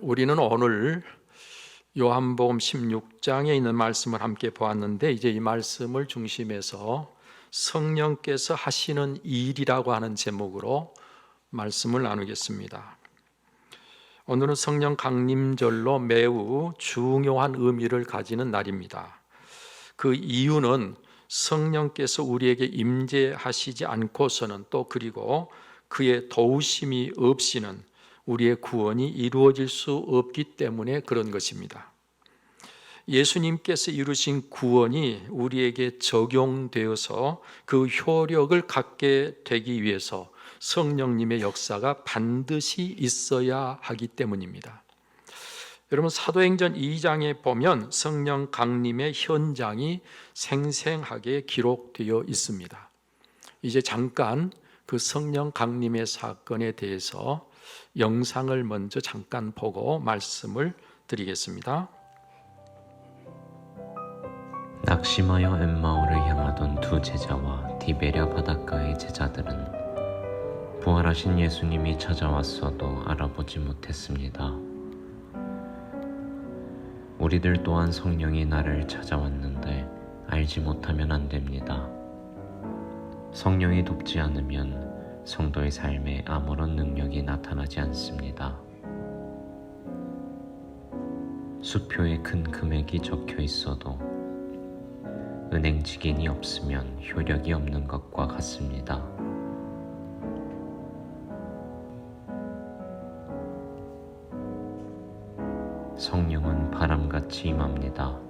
우리는 오늘 요한복음 16장에 있는 말씀을 함께 보았는데, 이제 이 말씀을 중심해서 성령께서 하시는 일이라고 하는 제목으로 말씀을 나누겠습니다. 오늘은 성령 강림절로 매우 중요한 의미를 가지는 날입니다. 그 이유는 성령께서 우리에게 임재하시지 않고서는, 또 그리고 그의 도우심이 없이는 우리의 구원이 이루어질 수 없기 때문에 그런 것입니다. 예수님께서 이루신 구원이 우리에게 적용되어서 그 효력을 갖게 되기 위해서 성령님의 역사가 반드시 있어야 하기 때문입니다. 여러분, 사도행전 2장에 보면 성령 강림의 현장이 생생하게 기록되어 있습니다. 이제 잠깐 그 성령 강림의 사건에 대해서 영상을 먼저 잠깐 보고 말씀을 드리겠습니다. 낙심하여 엠마오를 향하던 두 제자와 디베랴 바닷가의 제자들은 부활하신 예수님이 찾아왔어도 알아보지 못했습니다. 우리들 또한 성령이 나를 찾아왔는데 알지 못하면 안 됩니다. 성령이 돕지 않으면 성도의 삶에 아무런 능력이 나타나지 않습니다. 수표에 큰 금액이 적혀 있어도 은행 직인이 없으면 효력이 없는 것과 같습니다. 성령은 바람같이 임합니다.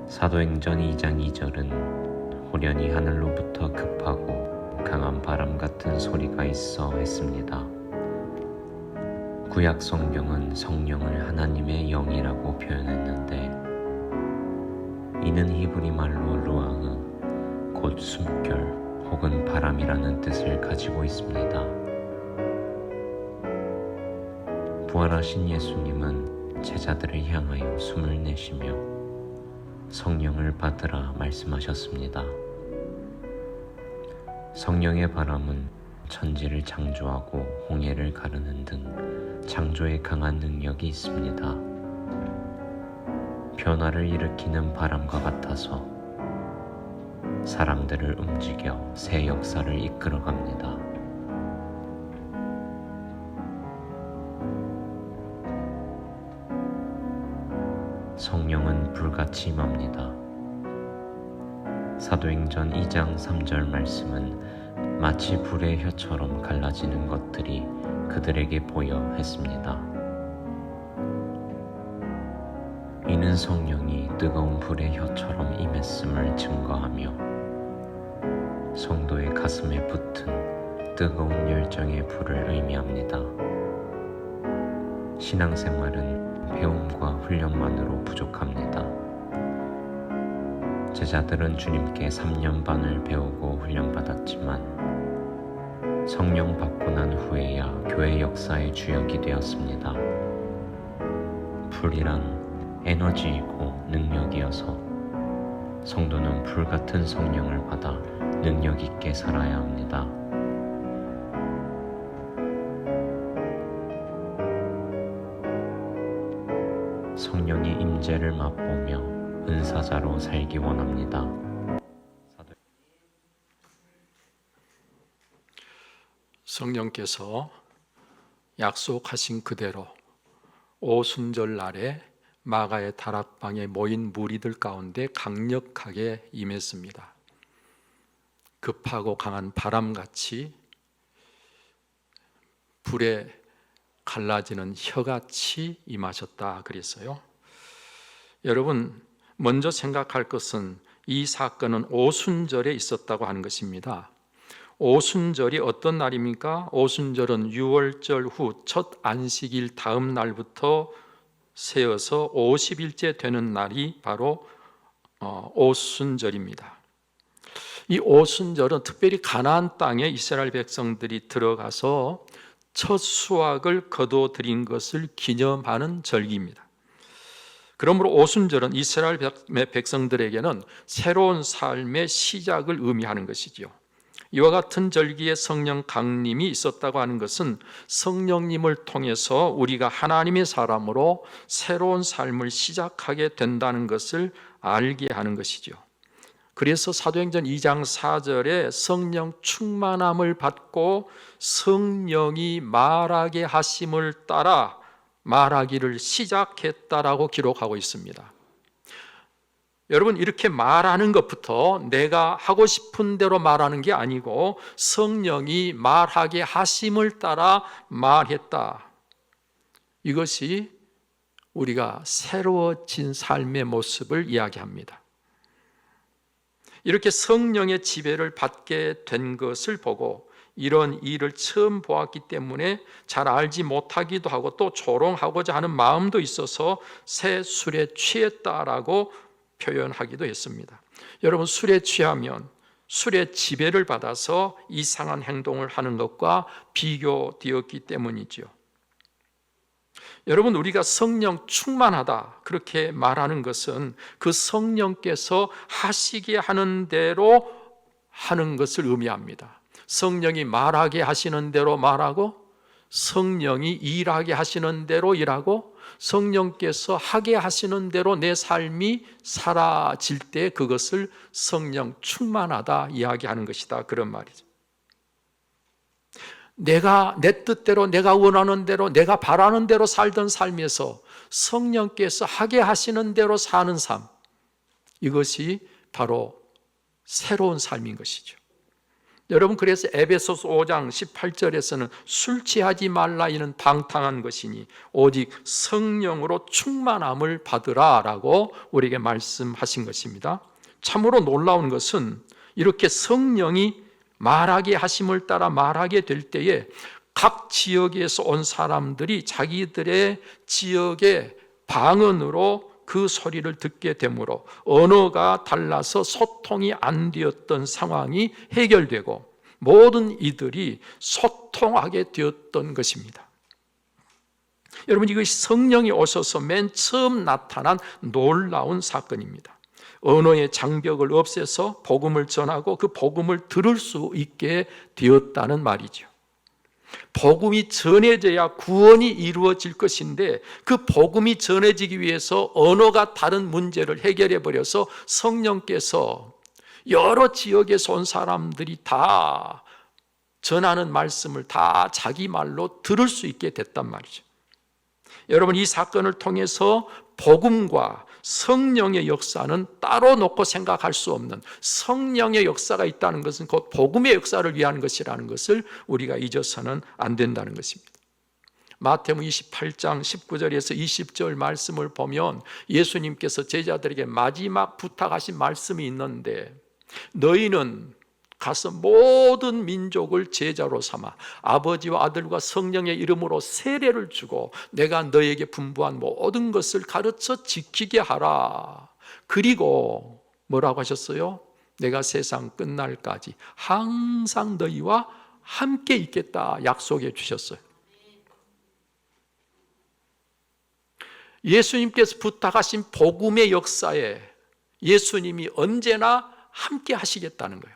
사도행전 2장 2절은 호련히 하늘로부터 급하고 강한 바람 같은 소리가 있어 했습니다. 구약 성경은 성령을 하나님의 영이라고 표현했는데, 이는 히브리 말로 루아흐, 곧 숨결 혹은 바람이라는 뜻을 가지고 있습니다. 부활하신 예수님은 제자들을 향하여 숨을 내쉬며 성령을 받으라 말씀하셨습니다. 성령의 바람은 천지를 창조하고 홍해를 가르는 등 창조에 강한 능력이 있습니다. 변화를 일으키는 바람과 같아서 사람들을 움직여 새 역사를 이끌어갑니다. 성령은 불같이 임합니다. 사도행전 2장 3절 말씀은 마치 불의 혀처럼 갈라지는 것들이 그들에게 보여 했습니다. 이는 성령이 뜨거운 불의 혀처럼 임했음을 증거하며 성도의 가슴에 붙은 뜨거운 열정의 불을 의미합니다. 신앙생활은 배움과 훈련만으로 부족합니다. 제자들은 주님께 3년 반을 배우고 훈련받았지만 성령 받고 난 후에야 교회 역사의 주역이 되었습니다. 불이란 에너지이고 능력이어서 성도는 불같은 성령을 받아 능력 있게 살아야 합니다. 성령의 임재를 맛보며 은사자로 살기 원합니다. 성령께서 약속하신 그대로 오순절 날에 마가의 다락방에 모인 무리들 가운데 강력하게 임했습니다. 급하고 강한 바람같이, 불에 갈라지는 혀같이 임하셨다 그랬어요. 여러분, 먼저 생각할 것은 이 사건은 오순절에 있었다고 하는 것입니다. 오순절이 어떤 날입니까? 오순절은 유월절 후 첫 안식일 다음 날부터 세어서 50일째 되는 날이 바로 오순절입니다. 이 오순절은 특별히 가나안 땅에 이스라엘 백성들이 들어가서 첫 수확을 거둬들인 것을 기념하는 절기입니다. 그러므로 오순절은 이스라엘 백성들에게는 새로운 삶의 시작을 의미하는 것이죠. 이와 같은 절기에 성령 강림이 있었다고 하는 것은 성령님을 통해서 우리가 하나님의 사람으로 새로운 삶을 시작하게 된다는 것을 알게 하는 것이죠. 그래서 사도행전 2장 4절에 성령 충만함을 받고 성령이 말하게 하심을 따라 말하기를 시작했다라고 기록하고 있습니다. 여러분, 이렇게 말하는 것부터 내가 하고 싶은 대로 말하는 게 아니고 성령이 말하게 하심을 따라 말했다. 이것이 우리가 새로워진 삶의 모습을 이야기합니다. 이렇게 성령의 지배를 받게 된 것을 보고 이런 일을 처음 보았기 때문에 잘 알지 못하기도 하고 또 조롱하고자 하는 마음도 있어서 새 술에 취했다라고 표현하기도 했습니다. 여러분, 술에 취하면 술의 지배를 받아서 이상한 행동을 하는 것과 비교되었기 때문이죠. 여러분, 우리가 성령 충만하다 그렇게 말하는 것은 그 성령께서 하시게 하는 대로 하는 것을 의미합니다. 성령이 말하게 하시는 대로 말하고 성령이 일하게 하시는 대로 일하고 성령께서 하게 하시는 대로 내 삶이 사라질 때 그것을 성령 충만하다 이야기하는 것이다, 그런 말이죠. 내가 내 뜻대로 내가 원하는 대로 내가 바라는 대로 살던 삶에서 성령께서 하게 하시는 대로 사는 삶, 이것이 바로 새로운 삶인 것이죠. 여러분, 그래서 에베소서 5장 18절에서는 술 취하지 말라 이는 방탕한 것이니 오직 성령으로 충만함을 받으라 라고 우리에게 말씀하신 것입니다. 참으로 놀라운 것은 이렇게 성령이 말하게 하심을 따라 말하게 될 때에 각 지역에서 온 사람들이 자기들의 지역의 방언으로 그 소리를 듣게 되므로 언어가 달라서 소통이 안 되었던 상황이 해결되고 모든 이들이 소통하게 되었던 것입니다. 여러분, 이것이 성령이 오셔서 맨 처음 나타난 놀라운 사건입니다. 언어의 장벽을 없애서 복음을 전하고 그 복음을 들을 수 있게 되었다는 말이죠. 복음이 전해져야 구원이 이루어질 것인데 그 복음이 전해지기 위해서 언어가 다른 문제를 해결해 버려서 성령께서 여러 지역에서 온 사람들이 다 전하는 말씀을 다 자기 말로 들을 수 있게 됐단 말이죠. 여러분, 이 사건을 통해서 복음과 성령의 역사는 따로 놓고 생각할 수 없는 성령의 역사가 있다는 것은 곧 복음의 역사를 위한 것이라는 것을 우리가 잊어서는 안 된다는 것입니다. 마태복음 28장 19절에서 20절 말씀을 보면 예수님께서 제자들에게 마지막 부탁하신 말씀이 있는데 너희는 가서 모든 민족을 제자로 삼아 아버지와 아들과 성령의 이름으로 세례를 주고 내가 너에게 분부한 모든 것을 가르쳐 지키게 하라. 그리고 뭐라고 하셨어요? 내가 세상 끝날까지 항상 너희와 함께 있겠다 약속해 주셨어요. 예수님께서 부탁하신 복음의 역사에 예수님이 언제나 함께 하시겠다는 거예요.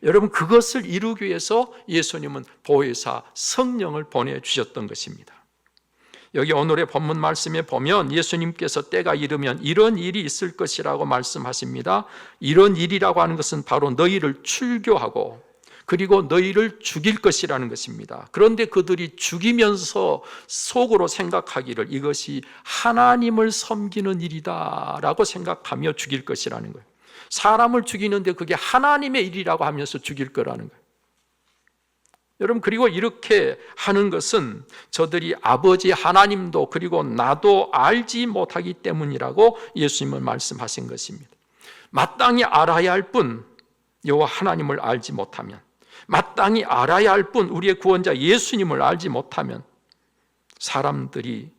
여러분, 그것을 이루기 위해서 예수님은 보혜사 성령을 보내주셨던 것입니다. 여기 오늘의 본문 말씀에 보면 예수님께서 때가 이르면 이런 일이 있을 것이라고 말씀하십니다. 이런 일이라고 하는 것은 바로 너희를 출교하고 그리고 너희를 죽일 것이라는 것입니다. 그런데 그들이 죽이면서 속으로 생각하기를 이것이 하나님을 섬기는 일이다 라고 생각하며 죽일 것이라는 거예요. 사람을 죽이는데 그게 하나님의 일이라고 하면서 죽일 거라는 거예요. 여러분, 그리고 이렇게 하는 것은 저들이 아버지 하나님도 그리고 나도 알지 못하기 때문이라고 예수님은 말씀하신 것입니다. 마땅히 알아야 할 뿐 여호와 하나님을 알지 못하면, 마땅히 알아야 할 뿐 우리의 구원자 예수님을 알지 못하면 사람들이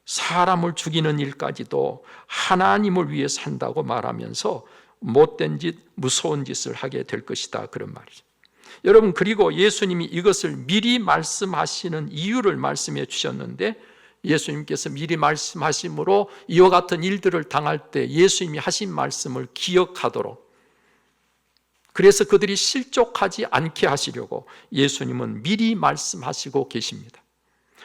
사람을 죽이는 일까지도 하나님을 위해 산다고 말하면서 못된 짓, 무서운 짓을 하게 될 것이다, 그런 말이죠. 여러분, 그리고 예수님이 이것을 미리 말씀하시는 이유를 말씀해 주셨는데 예수님께서 미리 말씀하심으로 이와 같은 일들을 당할 때 예수님이 하신 말씀을 기억하도록, 그래서 그들이 실족하지 않게 하시려고 예수님은 미리 말씀하시고 계십니다.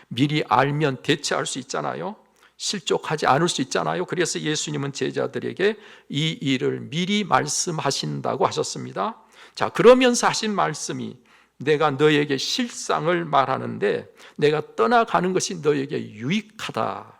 미리 알면 대처할 수 있잖아요. 실족하지 않을 수 있잖아요. 그래서 예수님은 제자들에게 이 일을 미리 말씀하신다고 하셨습니다. 자, 그러면서 하신 말씀이 내가 너에게 실상을 말하는데 내가 떠나가는 것이 너에게 유익하다.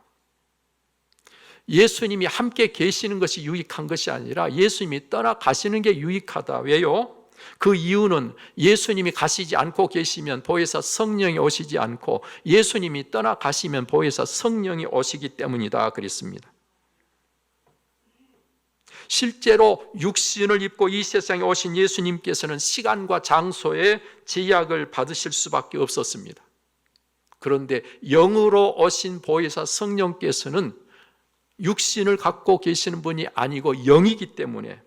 예수님이 함께 계시는 것이 유익한 것이 아니라 예수님이 떠나가시는 게 유익하다. 왜요? 그 이유는 예수님이 가시지 않고 계시면 보혜사 성령이 오시지 않고 예수님이 떠나가시면 보혜사 성령이 오시기 때문이다 그랬습니다. 실제로 육신을 입고 이 세상에 오신 예수님께서는 시간과 장소에 제약을 받으실 수밖에 없었습니다. 그런데 영으로 오신 보혜사 성령께서는 육신을 갖고 계시는 분이 아니고 영이기 때문에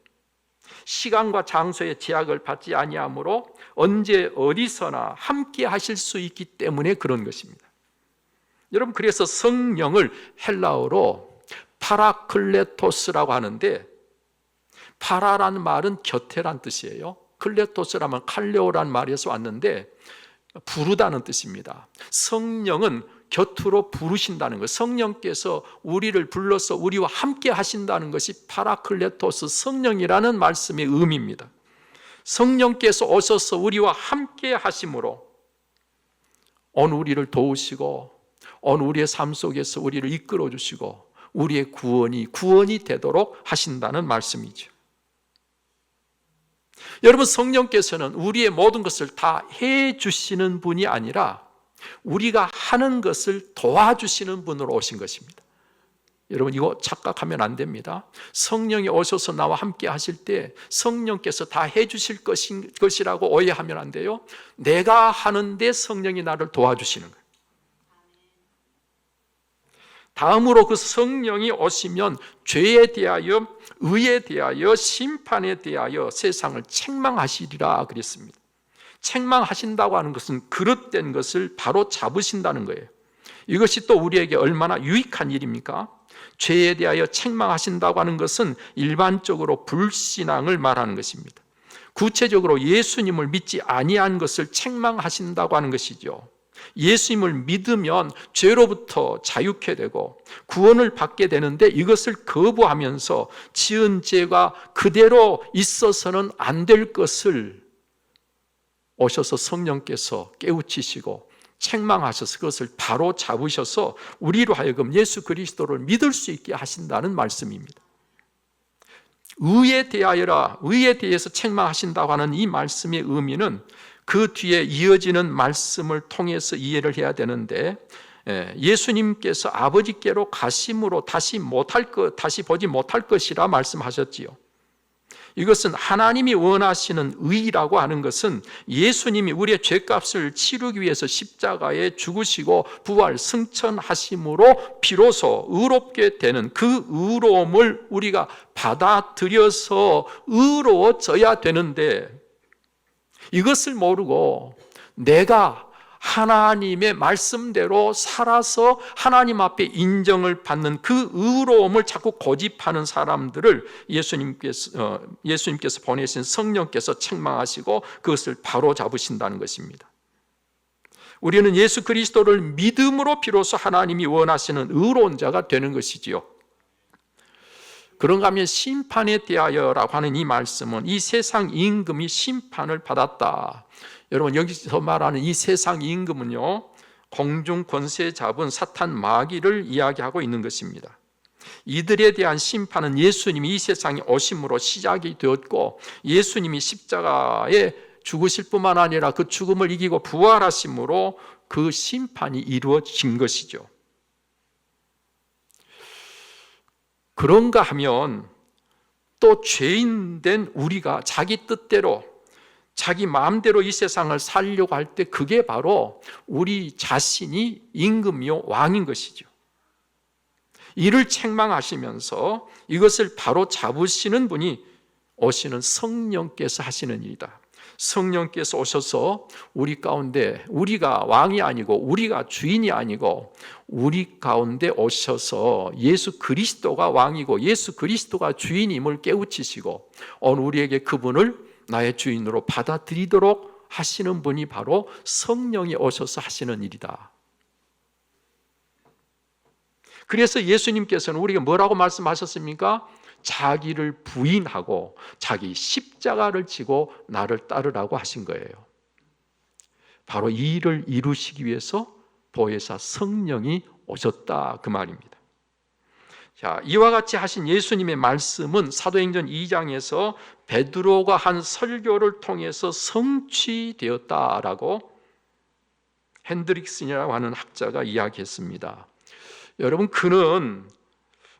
시간과 장소의 제약을 받지 아니하므로 언제 어디서나 함께 하실 수 있기 때문에 그런 것입니다. 여러분, 그래서 성령을 헬라어로 파라클레토스라고 하는데, 파라라는 말은 곁에란 뜻이에요. 클레토스라면 칼레오라는 말에서 왔는데 부르다는 뜻입니다. 성령은 곁으로 부르신다는 것, 성령께서 우리를 불러서 우리와 함께 하신다는 것이 파라클레토스, 성령이라는 말씀의 의미입니다. 성령께서 오셔서 우리와 함께 하심으로 오늘 우리를 도우시고 오늘 우리의 삶 속에서 우리를 이끌어 주시고 우리의 구원이 되도록 하신다는 말씀이죠. 여러분, 성령께서는 우리의 모든 것을 다 해주시는 분이 아니라 우리가 하는 것을 도와주시는 분으로 오신 것입니다. 여러분, 이거 착각하면 안 됩니다. 성령이 오셔서 나와 함께 하실 때 성령께서 다 해주실 것이라고 오해하면 안 돼요. 내가 하는데 성령이 나를 도와주시는 거예요. 다음으로 그 성령이 오시면 죄에 대하여, 의에 대하여, 심판에 대하여 세상을 책망하시리라 그랬습니다. 책망하신다고 하는 것은 그릇된 것을 바로 잡으신다는 거예요. 이것이 또 우리에게 얼마나 유익한 일입니까? 죄에 대하여 책망하신다고 하는 것은 일반적으로 불신앙을 말하는 것입니다. 구체적으로 예수님을 믿지 아니한 것을 책망하신다고 하는 것이죠. 예수님을 믿으면 죄로부터 자유케 되고 구원을 받게 되는데 이것을 거부하면서 지은 죄가 그대로 있어서는 안 될 것을 오셔서 성령께서 깨우치시고 책망하셔서 그것을 바로 잡으셔서 우리로 하여금 예수 그리스도를 믿을 수 있게 하신다는 말씀입니다. 의에 대해서 책망하신다고 하는 이 말씀의 의미는 그 뒤에 이어지는 말씀을 통해서 이해를 해야 되는데, 예수님께서 아버지께로 가심으로 다시 보지 못할 것이라 말씀하셨지요. 이것은 하나님이 원하시는 의라고 하는 것은 예수님이 우리의 죄값을 치르기 위해서 십자가에 죽으시고 부활 승천하심으로 비로소 의롭게 되는 그 의로움을 우리가 받아들여서 의로워져야 되는데, 이것을 모르고 내가 하나님의 말씀대로 살아서 하나님 앞에 인정을 받는 그 의로움을 자꾸 고집하는 사람들을 예수님께서 보내신 성령께서 책망하시고 그것을 바로 잡으신다는 것입니다. 우리는 예수 그리스도를 믿음으로 비로소 하나님이 원하시는 의로운 자가 되는 것이지요. 그런가 하면 심판에 대하여라고 하는 이 말씀은 이 세상 임금이 심판을 받았다. 여러분, 여기서 말하는 이 세상 임금은요, 공중 권세 잡은 사탄 마귀를 이야기하고 있는 것입니다. 이들에 대한 심판은 예수님이 이 세상에 오심으로 시작이 되었고 예수님이 십자가에 죽으실 뿐만 아니라 그 죽음을 이기고 부활하심으로 그 심판이 이루어진 것이죠. 그런가 하면 또 죄인된 우리가 자기 뜻대로 자기 마음대로 이 세상을 살려고 할 때 그게 바로 우리 자신이 임금이요 왕인 것이죠. 이를 책망하시면서 이것을 바로 잡으시는 분이 오시는 성령께서 하시는 일이다. 성령께서 오셔서 우리 가운데, 우리가 왕이 아니고 우리가 주인이 아니고 우리 가운데 오셔서 예수 그리스도가 왕이고 예수 그리스도가 주인임을 깨우치시고 오늘 우리에게 그분을 나의 주인으로 받아들이도록 하시는 분이 바로 성령이 오셔서 하시는 일이다. 그래서 예수님께서는 우리가 뭐라고 말씀하셨습니까? 자기를 부인하고 자기 십자가를 지고 나를 따르라고 하신 거예요. 바로 이 일을 이루시기 위해서 보혜사 성령이 오셨다, 그 말입니다. 자, 이와 같이 하신 예수님의 말씀은 사도행전 2장에서 베드로가 한 설교를 통해서 성취되었다라고 핸드릭슨이라고 하는 학자가 이야기했습니다. 여러분, 그는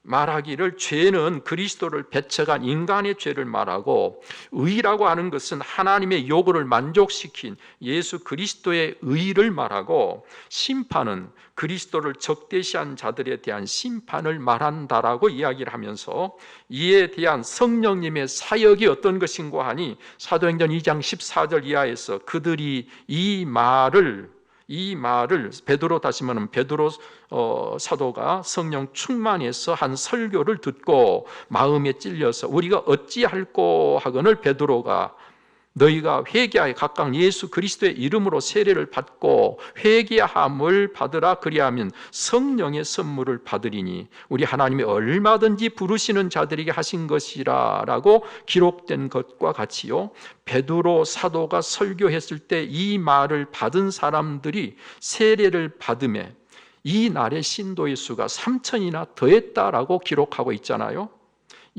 말하기를 죄는 그리스도를 배척한 인간의 죄를 말하고, 의라고 하는 것은 하나님의 요구를 만족시킨 예수 그리스도의 의를 말하고, 심판은 그리스도를 적대시한 자들에 대한 심판을 말한다라고 이야기를 하면서, 이에 대한 성령님의 사역이 어떤 것인가 하니 사도행전 2장 14절 이하에서 그들이 이 말을 베드로, 다시 말하면 베드로 사도가 성령 충만해서 한 설교를 듣고 마음에 찔려서 우리가 어찌할꼬 하거늘 베드로가 너희가 회개하여 각각 예수 그리스도의 이름으로 세례를 받고 회개함을 받으라, 그리하면 성령의 선물을 받으리니 우리 하나님이 얼마든지 부르시는 자들에게 하신 것이라 라고 기록된 것과 같이요, 베드로 사도가 설교했을 때 이 말을 받은 사람들이 세례를 받음에 이 날의 신도의 수가 3,000이나 더했다라고 기록하고 있잖아요.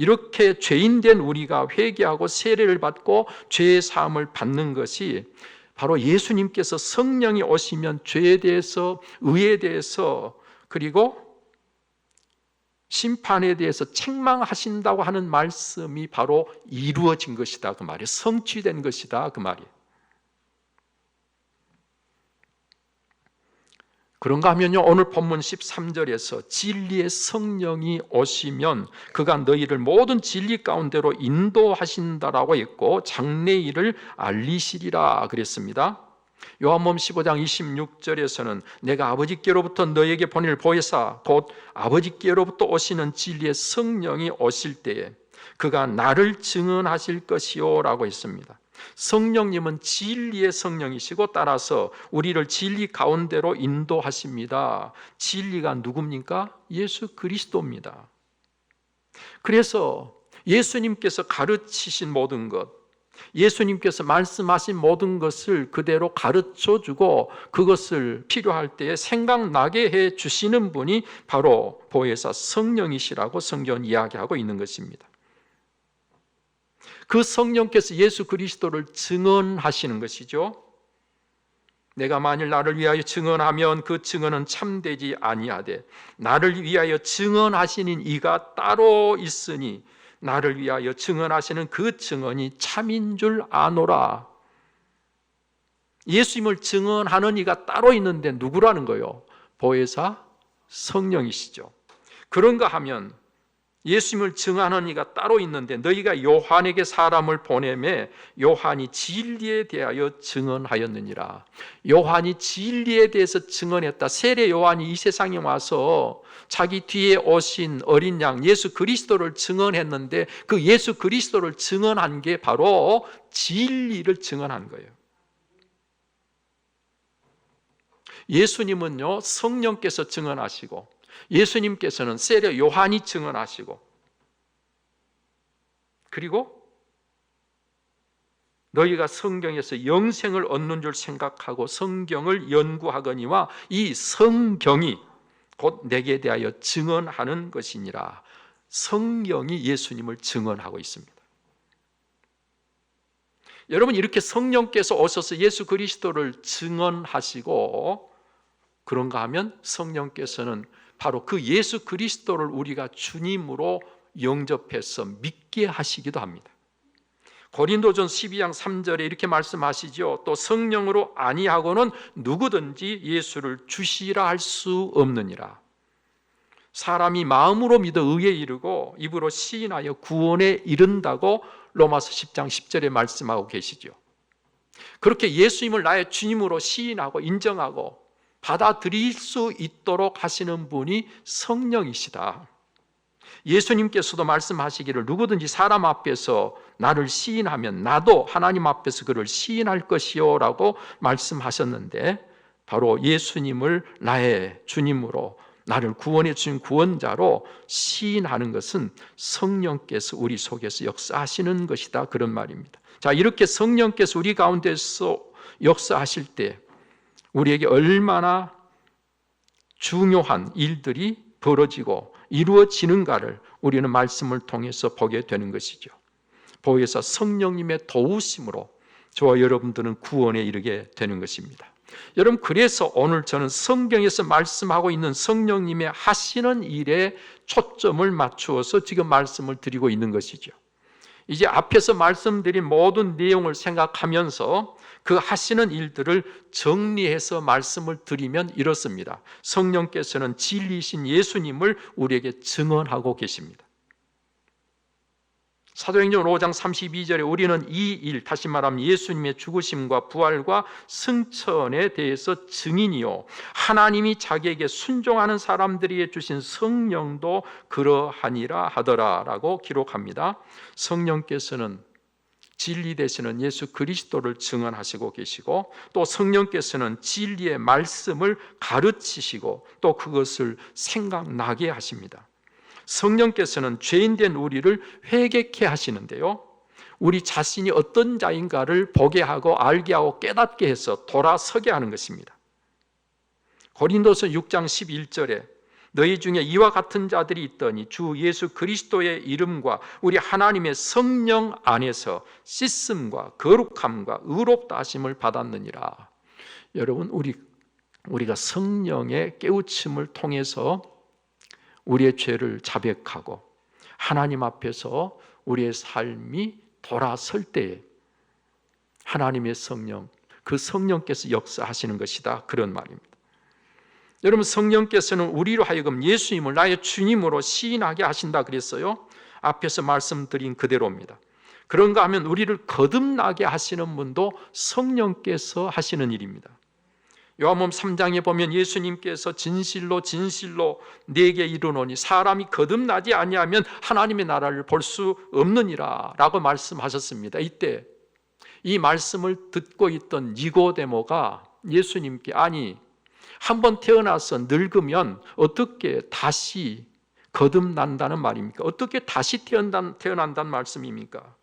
이렇게 죄인된 우리가 회개하고 세례를 받고 죄의 사함을 받는 것이 바로 예수님께서 성령이 오시면 죄에 대해서, 의에 대해서, 그리고 심판에 대해서 책망하신다고 하는 말씀이 바로 이루어진 것이다, 그 말이에요. 성취된 것이다, 그 말이에요. 그런가 하면요, 오늘 본문 13절에서 진리의 성령이 오시면 그가 너희를 모든 진리 가운데로 인도하신다라고 했고 장래일을 알리시리라 그랬습니다. 요한복음 15장 26절에서는 내가 아버지께로부터 너희에게 보낼 보혜사 곧 아버지께로부터 오시는 진리의 성령이 오실 때에 그가 나를 증언하실 것이요 라고 했습니다. 성령님은 진리의 성령이시고 따라서 우리를 진리 가운데로 인도하십니다. 진리가 누굽니까? 예수 그리스도입니다. 그래서 예수님께서 가르치신 모든 것, 예수님께서 말씀하신 모든 것을 그대로 가르쳐주고 그것을 필요할 때에 생각나게 해 주시는 분이 바로 보혜사 성령이시라고 성경은 이야기하고 있는 것입니다. 그 성령께서 예수 그리스도를 증언하시는 것이죠. 내가 만일 나를 위하여 증언하면 그 증언은 참되지 아니하되 나를 위하여 증언하시는 이가 따로 있으니 나를 위하여 증언하시는 그 증언이 참인 줄 아노라. 예수님을 증언하는 이가 따로 있는데 누구라는 거예요? 보혜사 성령이시죠. 그런가 하면 예수님을 증언하는 이가 따로 있는데 너희가 요한에게 사람을 보내매 요한이 진리에 대하여 증언하였느니라. 요한이 진리에 대해서 증언했다. 세례 요한이 이 세상에 와서 자기 뒤에 오신 어린 양 예수 그리스도를 증언했는데 그 예수 그리스도를 증언한 게 바로 진리를 증언한 거예요. 예수님은요, 성령께서 증언하시고 예수님께서는 세례 요한이 증언하시고, 그리고 너희가 성경에서 영생을 얻는 줄 생각하고 성경을 연구하거니와 이 성경이 곧 내게 대하여 증언하는 것이니라. 성령이 예수님을 증언하고 있습니다. 여러분, 이렇게 성령께서 오셔서 예수 그리스도를 증언하시고, 그런가 하면 성령께서는 바로 그 예수 그리스도를 우리가 주님으로 영접해서 믿게 하시기도 합니다. 고린도전 12장 3절에 이렇게 말씀하시죠. 또 성령으로 아니하고는 누구든지 예수를 주시라 할 수 없느니라. 사람이 마음으로 믿어 의에 이르고 입으로 시인하여 구원에 이른다고 로마서 10장 10절에 말씀하고 계시죠. 그렇게 예수님을 나의 주님으로 시인하고 인정하고 받아들일 수 있도록 하시는 분이 성령이시다. 예수님께서도 말씀하시기를 누구든지 사람 앞에서 나를 시인하면 나도 하나님 앞에서 그를 시인할 것이요 라고 말씀하셨는데, 바로 예수님을 나의 주님으로, 나를 구원해 주신 구원자로 시인하는 것은 성령께서 우리 속에서 역사하시는 것이다, 그런 말입니다. 자, 이렇게 성령께서 우리 가운데서 역사하실 때 우리에게 얼마나 중요한 일들이 벌어지고 이루어지는가를 우리는 말씀을 통해서 보게 되는 것이죠. 보혜사 성령님의 도우심으로 저와 여러분들은 구원에 이르게 되는 것입니다. 여러분, 그래서 오늘 저는 성경에서 말씀하고 있는 성령님의 하시는 일에 초점을 맞추어서 지금 말씀을 드리고 있는 것이죠. 이제 앞에서 말씀드린 모든 내용을 생각하면서 그 하시는 일들을 정리해서 말씀을 드리면 이렇습니다. 성령께서는 진리이신 예수님을 우리에게 증언하고 계십니다. 사도행전 5장 32절에 우리는 이 일, 다시 말하면 예수님의 죽으심과 부활과 승천에 대해서 증인이요, 하나님이 자기에게 순종하는 사람들에게 주신 성령도 그러하니라 하더라 라고 기록합니다. 성령께서는 진리 되시는 예수 그리스도를 증언하시고 계시고, 또 성령께서는 진리의 말씀을 가르치시고 또 그것을 생각나게 하십니다. 성령께서는 죄인된 우리를 회개케 하시는데요, 우리 자신이 어떤 자인가를 보게 하고 알게 하고 깨닫게 해서 돌아서게 하는 것입니다. 고린도서 6장 11절에 너희 중에 이와 같은 자들이 있더니 주 예수 그리스도의 이름과 우리 하나님의 성령 안에서 씻음과 거룩함과 의롭다 하심을 받았느니라. 여러분, 우리가 성령의 깨우침을 통해서 우리의 죄를 자백하고 하나님 앞에서 우리의 삶이 돌아설 때에 하나님의 성령, 그 성령께서 역사하시는 것이다, 그런 말입니다. 여러분, 성령께서는 우리로 하여금 예수님을 나의 주님으로 시인하게 하신다 그랬어요. 앞에서 말씀드린 그대로입니다. 그런가 하면 우리를 거듭나게 하시는 분도 성령께서 하시는 일입니다. 요한복음 3장에 보면 예수님께서 진실로 진실로 내게 이르노니 사람이 거듭나지 아니하면 하나님의 나라를 볼 수 없느니라 라고 말씀하셨습니다. 이때 이 말씀을 듣고 있던 니고데모가 예수님께, 아니 한번 태어나서 늙으면 어떻게 다시 거듭난다는 말입니까? 어떻게 다시 태어난다는 말씀입니까?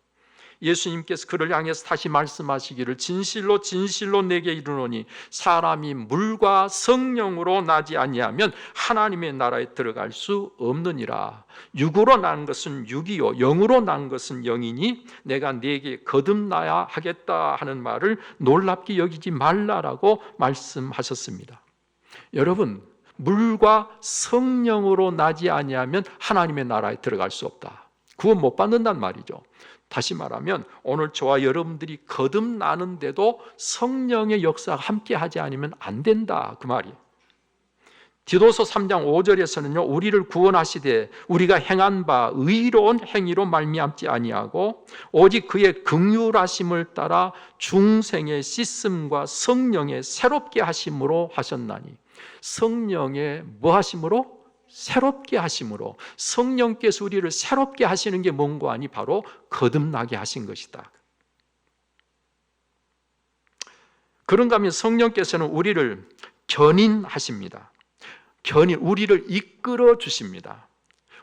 예수님께서 그를 향해서 다시 말씀하시기를 진실로 진실로 내게 이르노니 사람이 물과 성령으로 나지 아니하면 하나님의 나라에 들어갈 수 없느니라. 육으로 난 것은 육이요 영으로 난 것은 영이니 내가 네게 거듭나야 하겠다 하는 말을 놀랍게 여기지 말라라고 말씀하셨습니다. 여러분, 물과 성령으로 나지 아니하면 하나님의 나라에 들어갈 수 없다. 구원 못 받는단 말이죠. 다시 말하면 오늘 저와 여러분들이 거듭나는데도 성령의 역사가 함께 하지 않으면 안 된다, 그 말이에요. 디도서 3장 5절에서는요, 우리를 구원하시되 우리가 행한 바 의로운 행위로 말미암지 아니하고 오직 그의 긍휼하심을 따라 중생의 씻음과 성령의 새롭게 하심으로 하셨나니, 성령의 뭐 하심으로? 새롭게 하심으로. 성령께서 우리를 새롭게 하시는 게 뭔가 하니 바로 거듭나게 하신 것이다. 그런가 하면 성령께서는 우리를 견인하십니다. 우리를 이끌어 주십니다.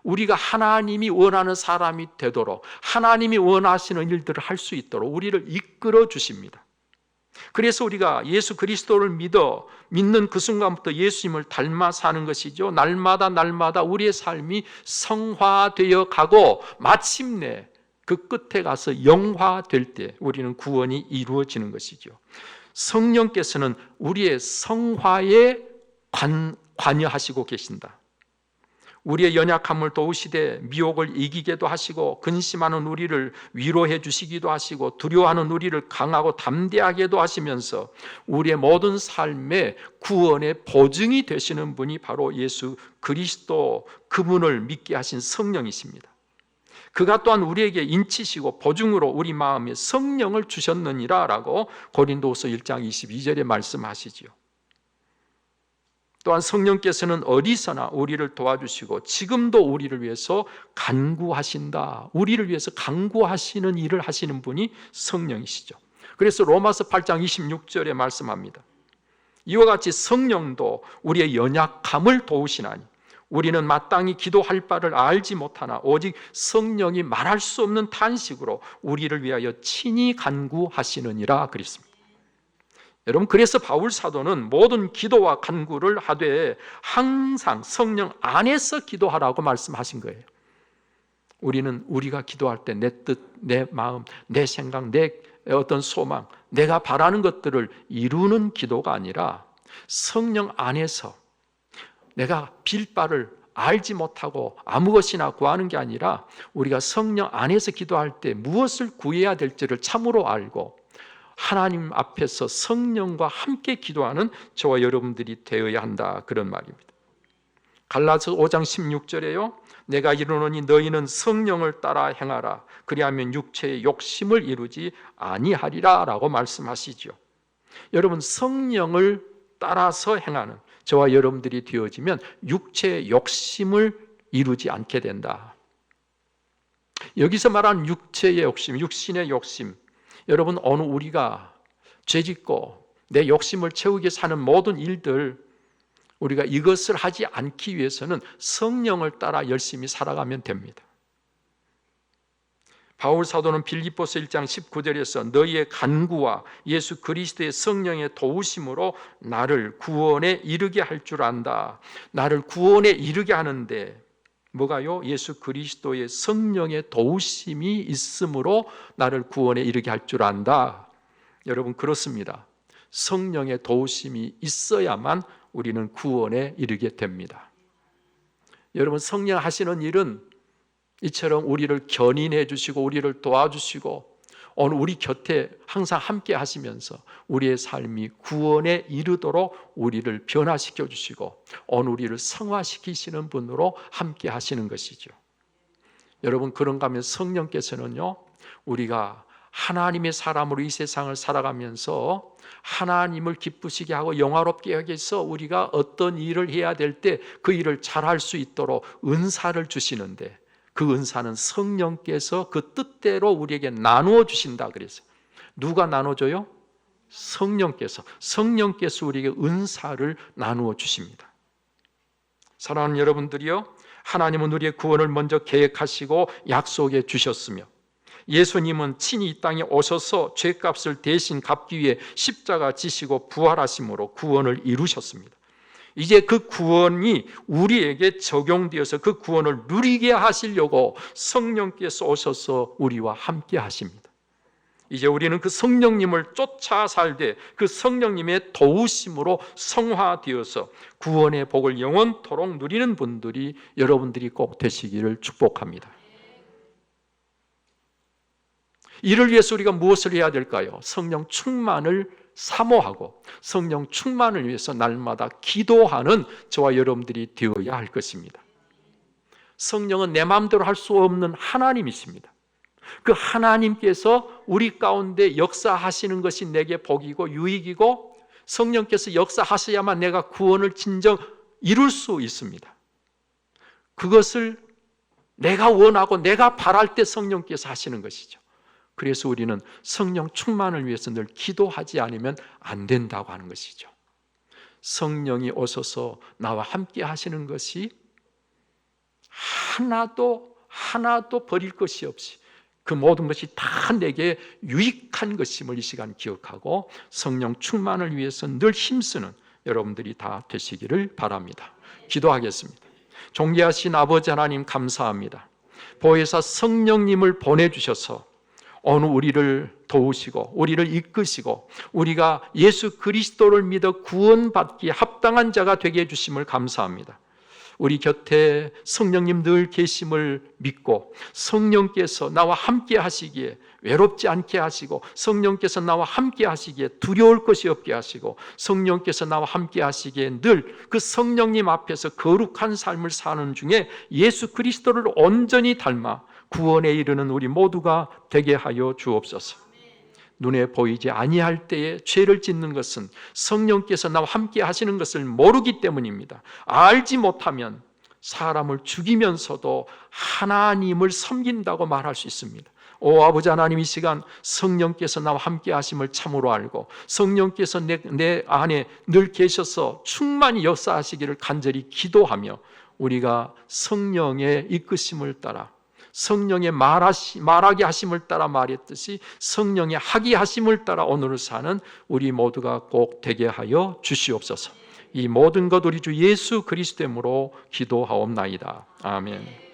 우리가 하나님이 원하는 사람이 되도록, 하나님이 원하시는 일들을 할 수 있도록 우리를 이끌어 주십니다. 그래서 우리가 예수 그리스도를 믿는 그 순간부터 예수님을 닮아 사는 것이죠. 날마다 우리의 삶이 성화되어 가고 마침내 그 끝에 가서 영화될 때 우리는 구원이 이루어지는 것이죠. 성령께서는 우리의 성화에 관여하시고 계신다. 우리의 연약함을 도우시되 미혹을 이기게도 하시고 근심하는 우리를 위로해 주시기도 하시고 두려워하는 우리를 강하고 담대하게도 하시면서 우리의 모든 삶의 구원의 보증이 되시는 분이 바로 예수 그리스도, 그분을 믿게 하신 성령이십니다. 그가 또한 우리에게 인치시고 보증으로 우리 마음에 성령을 주셨느니라 라고 고린도후서 1장 22절에 말씀하시지요. 또한 성령께서는 어디서나 우리를 도와주시고 지금도 우리를 위해서 간구하신다. 우리를 위해서 간구하시는 일을 하시는 분이 성령이시죠. 그래서 로마서 8장 26절에 말씀합니다. 이와 같이 성령도 우리의 연약함을 도우시나니 우리는 마땅히 기도할 바를 알지 못하나 오직 성령이 말할 수 없는 탄식으로 우리를 위하여 친히 간구하시느니라 그랬습니다. 여러분, 그래서 바울 사도는 모든 기도와 간구를 하되 항상 성령 안에서 기도하라고 말씀하신 거예요. 우리는 우리가 기도할 때 내 뜻, 내 마음, 내 생각, 내 어떤 소망, 내가 바라는 것들을 이루는 기도가 아니라 성령 안에서 내가 빌 바를 알지 못하고 아무 것이나 구하는 게 아니라 우리가 성령 안에서 기도할 때 무엇을 구해야 될지를 참으로 알고 하나님 앞에서 성령과 함께 기도하는 저와 여러분들이 되어야 한다, 그런 말입니다. 갈라서 5장 16절에요, 내가 이르노니 너희는 성령을 따라 행하라. 그리하면 육체의 욕심을 이루지 아니하리라 라고 말씀하시죠. 여러분, 성령을 따라서 행하는 저와 여러분들이 되어지면 육체의 욕심을 이루지 않게 된다. 여기서 말하는 육체의 욕심, 육신의 욕심, 여러분, 오늘 우리가 죄짓고 내 욕심을 채우게 사는 모든 일들, 우리가 이것을 하지 않기 위해서는 성령을 따라 열심히 살아가면 됩니다. 바울 사도는 빌립보서 1장 19절에서 너희의 간구와 예수 그리스도의 성령의 도우심으로 나를 구원에 이르게 할 줄 안다. 나를 구원에 이르게 하는데 뭐가요? 예수 그리스도의 성령의 도우심이 있으므로 나를 구원에 이르게 할 줄 안다. 여러분, 그렇습니다. 성령의 도우심이 있어야만 우리는 구원에 이르게 됩니다. 여러분, 성령 하시는 일은 이처럼 우리를 견인해 주시고 우리를 도와주시고 오늘 우리 곁에 항상 함께 하시면서 우리의 삶이 구원에 이르도록 우리를 변화시켜 주시고 오늘 우리를 성화시키시는 분으로 함께 하시는 것이죠. 여러분, 그런가 하면 성령께서는요, 우리가 하나님의 사람으로 이 세상을 살아가면서 하나님을 기쁘시게 하고 영화롭게 하기 위해서 우리가 어떤 일을 해야 될 때 그 일을 잘할 수 있도록 은사를 주시는데 그 은사는 성령께서 그 뜻대로 우리에게 나누어 주신다 그랬어요. 누가 나눠줘요? 성령께서 우리에게 은사를 나누어 주십니다. 사랑하는 여러분들이요, 하나님은 우리의 구원을 먼저 계획하시고 약속해 주셨으며 예수님은 친히 이 땅에 오셔서 죄값을 대신 갚기 위해 십자가 지시고 부활하심으로 구원을 이루셨습니다. 이제 그 구원이 우리에게 적용되어서 그 구원을 누리게 하시려고 성령께서 오셔서 우리와 함께 하십니다. 이제 우리는 그 성령님을 쫓아 살되 그 성령님의 도우심으로 성화되어서 구원의 복을 영원토록 누리는 분들이 여러분들이 꼭 되시기를 축복합니다. 이를 위해서 우리가 무엇을 해야 될까요? 성령 충만을 사모하고 성령 충만을 위해서 날마다 기도하는 저와 여러분들이 되어야 할 것입니다. 성령은 내 마음대로 할 수 없는 하나님이십니다. 그 하나님께서 우리 가운데 역사하시는 것이 내게 복이고 유익이고 성령께서 역사하셔야만 내가 구원을 진정 이룰 수 있습니다. 그것을 내가 원하고 내가 바랄 때 성령께서 하시는 것이죠. 그래서 우리는 성령 충만을 위해서 늘 기도하지 않으면 안 된다고 하는 것이죠. 성령이 오셔서 나와 함께 하시는 것이 하나도 버릴 것이 없이 그 모든 것이 다 내게 유익한 것임을 이 시간 기억하고 성령 충만을 위해서 늘 힘쓰는 여러분들이 다 되시기를 바랍니다. 기도하겠습니다. 존귀하신 아버지 하나님, 감사합니다. 보혜사 성령님을 보내주셔서 오늘 우리를 도우시고 우리를 이끄시고 우리가 예수 그리스도를 믿어 구원받기에 합당한 자가 되게 해주심을 감사합니다. 우리 곁에 성령님 늘 계심을 믿고 성령께서 나와 함께 하시기에 외롭지 않게 하시고 성령께서 나와 함께 하시기에 두려울 것이 없게 하시고 성령께서 나와 함께 하시기에 늘 그 성령님 앞에서 거룩한 삶을 사는 중에 예수 그리스도를 온전히 닮아 구원에 이르는 우리 모두가 되게 하여 주옵소서. 눈에 보이지 아니할 때에 죄를 짓는 것은 성령께서 나와 함께 하시는 것을 모르기 때문입니다. 알지 못하면 사람을 죽이면서도 하나님을 섬긴다고 말할 수 있습니다. 오 아버지 하나님, 이 시간 성령께서 나와 함께 하심을 참으로 알고 성령께서 내 안에 늘 계셔서 충만히 역사하시기를 간절히 기도하며 우리가 성령의 이끄심을 따라 성령의 말하게 하심을 따라 말했듯이 성령의 하게 하심을 따라 오늘을 사는 우리 모두가 꼭 되게 하여 주시옵소서. 이 모든 것 우리 주 예수 그리스도로 기도하옵나이다. 아멘.